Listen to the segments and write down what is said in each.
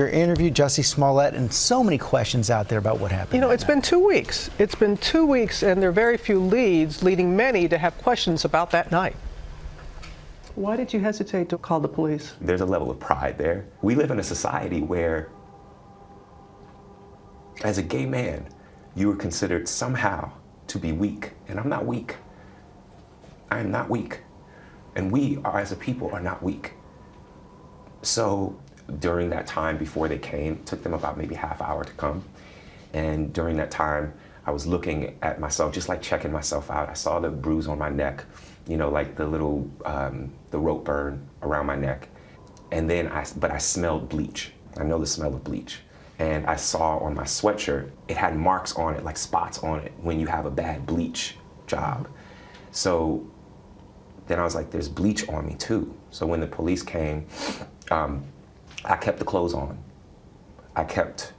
Your interview, Jussie Smollett, and so many questions out there about what happened. You know, it's been 2 weeks. It's been 2 weeks, and there are very few leads, leading many to have questions about that night. Why did you hesitate to call the police? There's a level of pride there. We live in a society where, as a gay man, you are considered somehow to be weak. And I'm not weak. I am not weak. And we are, as a people, are not weak. So during that time before they came, it took them about maybe half hour to come. And during that time, I was looking at myself, just like checking myself out. I saw the bruise on my neck, you know, like the little, the rope burn around my neck. And then but I smelled bleach. I know the smell of bleach. And I saw on my sweatshirt, it had marks on it, like spots on it, when you have a bad bleach job. So then I was like, there's bleach on me too. So when the police came, I kept the clothes on. I kept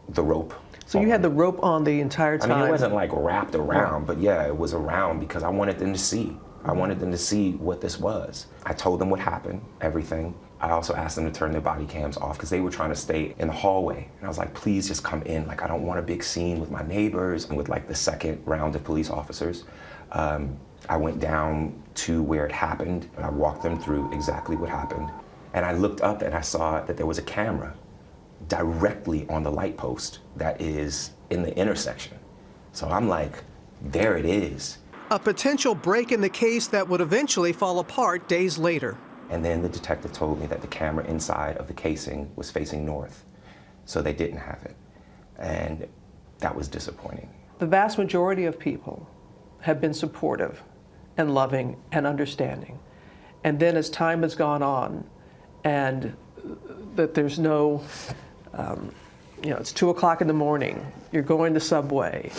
the rope. So you had the rope on the entire time? I mean, it wasn't like wrapped around, but yeah, it was around because I wanted them to see. I wanted them to see what this was. I told them what happened, everything. I also asked them to turn their body cams off because they were trying to stay in the hallway. And I was like, please just come in. Like, I don't want a big scene with my neighbors and with like the second round of police officers. I went down to where it happened and I walked them through exactly what happened. And I looked up and I saw that there was a camera directly on the light post that is in the intersection. So I'm like, there it is. A potential break in the case that would eventually fall apart days later. And then the detective told me that the camera inside of the casing was facing north, so they didn't have it. And that was disappointing. The vast majority of people have been supportive and loving and understanding. And then as time has gone on, and that there's no, you know, it's 2 o'clock in the morning, you're going to Subway,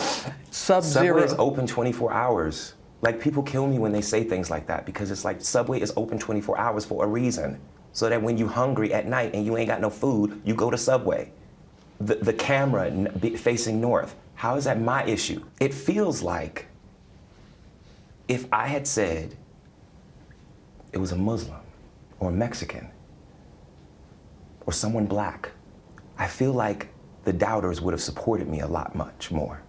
Sub-Zero. Subway is open 24 hours. Like, people kill me when they say things like that because it's like Subway is open 24 hours for a reason. So that when you're hungry at night and you ain't got no food, you go to Subway. The camera facing north, how is that my issue? It feels like if I had said it was a Muslim or a Mexican or someone black, I feel like the doubters would have supported me a lot more.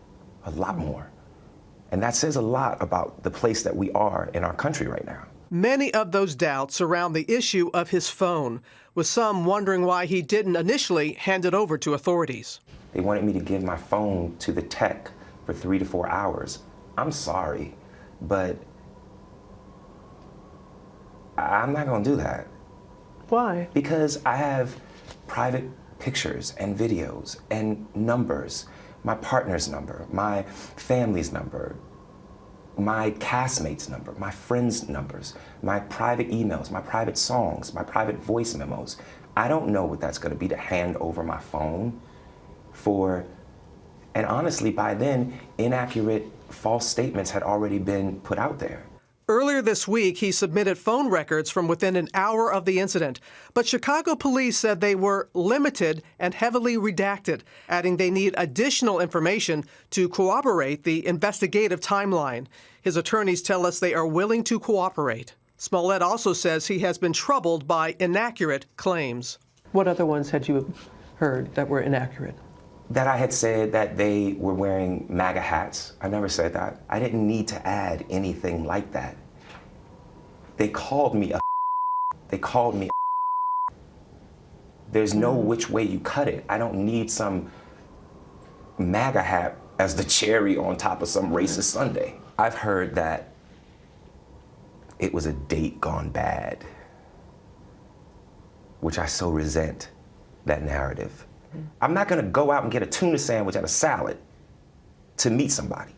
And that says a lot about the place that we are in our country right now. Many of those doubts surround the issue of his phone, with some wondering why he didn't initially hand it over to authorities. They wanted me to give my phone to the tech for 3 to 4 hours. I'm sorry, but I'm not gonna do that. Why? Because I have private pictures and videos and numbers, my partner's number, my family's number, my castmates' number, my friends' numbers, my private emails, my private songs, my private voice memos. I don't know what that's gonna be to hand over my phone for, and honestly, by then, inaccurate, false statements had already been put out there. Earlier this week, he submitted phone records from within an hour of the incident, but Chicago police said they were limited and heavily redacted, adding they need additional information to corroborate the investigative timeline. His attorneys tell us they are willing to cooperate. Smollett also says he has been troubled by inaccurate claims. What other ones had you heard that were inaccurate? That I had said that they were wearing MAGA hats. I never said that. I didn't need to add anything like that. They called me a They called me a There's no which way you cut it. I don't need some MAGA hat as the cherry on top of some racist sundae. I've heard that it was a date gone bad, which I so resent that narrative. I'm not gonna go out and get a tuna sandwich and a salad to meet somebody.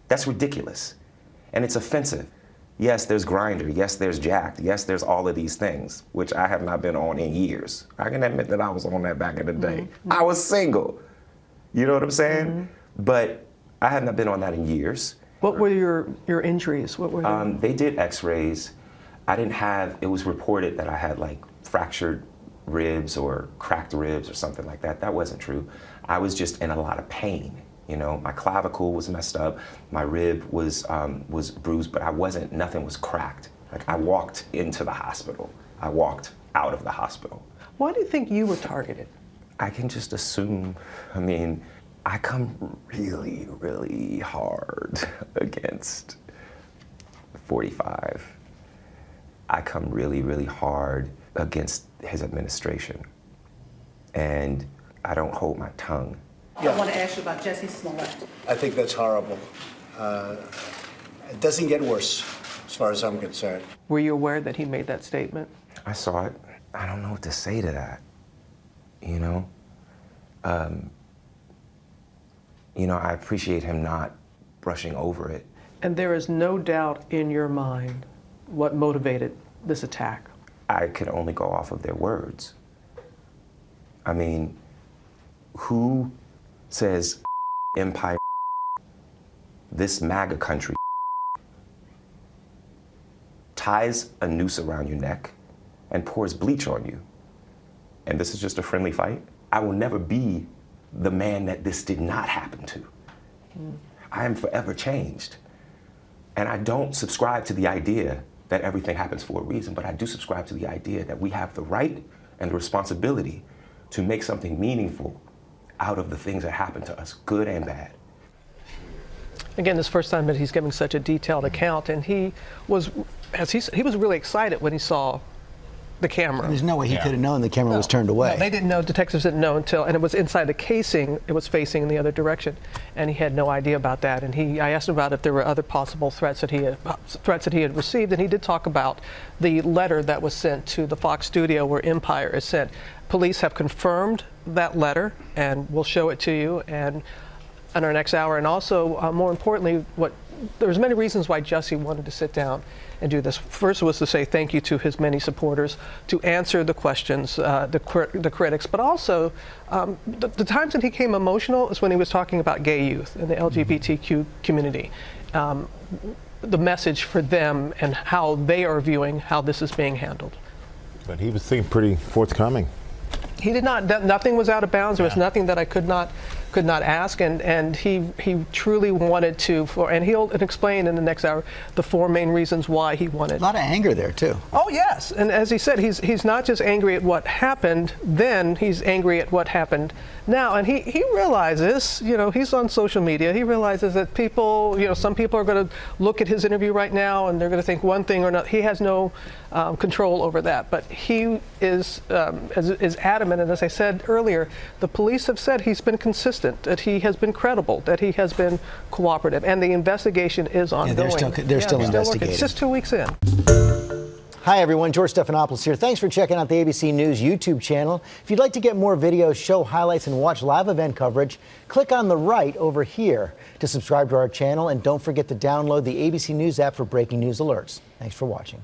That's ridiculous, and it's offensive. Yes, there's Grindr, yes, there's Jacked, yes, there's all of these things, which I have not been on in years. I can admit that I was on that back in the day. I was single, you know what I'm saying? But I have not been on that in years. What were your injuries? What were they? They did x-rays. I didn't have, it was reported that I had like fractured ribs or cracked ribs or something like that. That wasn't true. I was just in a lot of pain. You know, my clavicle was messed up, my rib was bruised, but nothing was cracked. Like, I walked into the hospital. I walked out of the hospital. Why do you think you were targeted? I can just assume. I mean, I come really, really hard against 45. I come really, really hard against his administration. And I don't hold my tongue. I want to ask you about Jussie Smollett. I think that's horrible. It doesn't get worse, as far as I'm concerned. Were you aware that he made that statement? I saw it. I don't know what to say to that, you know? I appreciate him not brushing over it. And there is no doubt in your mind what motivated this attack. I could only go off of their words. I mean, who says empire, this MAGA country, ties a noose around your neck and pours bleach on you, and this is just a friendly fight? I will never be the man that this did not happen to. I am forever changed. And I don't subscribe to the idea that everything happens for a reason, but I do subscribe to the idea that we have the right and the responsibility to make something meaningful out of the things that happen to us, good and bad. Again, this first time that he's giving such a detailed account, and he was really excited when he saw the camera. There's no way he could have known the camera was turned away. No, they didn't know, detectives didn't know until, and it was inside the casing, it was facing in the other direction, and he had no idea about that. And I asked him about if there were other possible threats that he had received, and he did talk about the letter that was sent to the Fox studio where Empire is sent. Police have confirmed that letter, and we'll show it to you and in our next hour. And also, more importantly, there's many reasons why Jussie wanted to sit down and do this. First was to say thank you to his many supporters, to answer the questions, the critics, but also the times that he became emotional is when he was talking about gay youth and the LGBTQ community. The message for them and how they are viewing how this is being handled. But he was being pretty forthcoming. He did not. Nothing was out of bounds. There was nothing that I could not ask, and he truly wanted to. And he'll explain in the next hour the 4 main reasons why he wanted. A lot of anger there too. Oh yes, and as he said, he's not just angry at what happened then. He's angry at what happened now, and he realizes, he's on social media. He realizes that people, some people are going to look at his interview right now and they're going to think one thing or another. He has no control over that, but he is adamant. And as I said earlier, the police have said he's been consistent, that he has been credible, that he has been cooperative, and the investigation is ongoing. They're still investigating. It's just 2 weeks in. Hi everyone, George Stephanopoulos here. Thanks for checking out the ABC News YouTube channel. If you'd like to get more videos, show highlights, and watch live event coverage, click on the right over here to subscribe to our channel, and don't forget to download the ABC News app for breaking news alerts. Thanks for watching.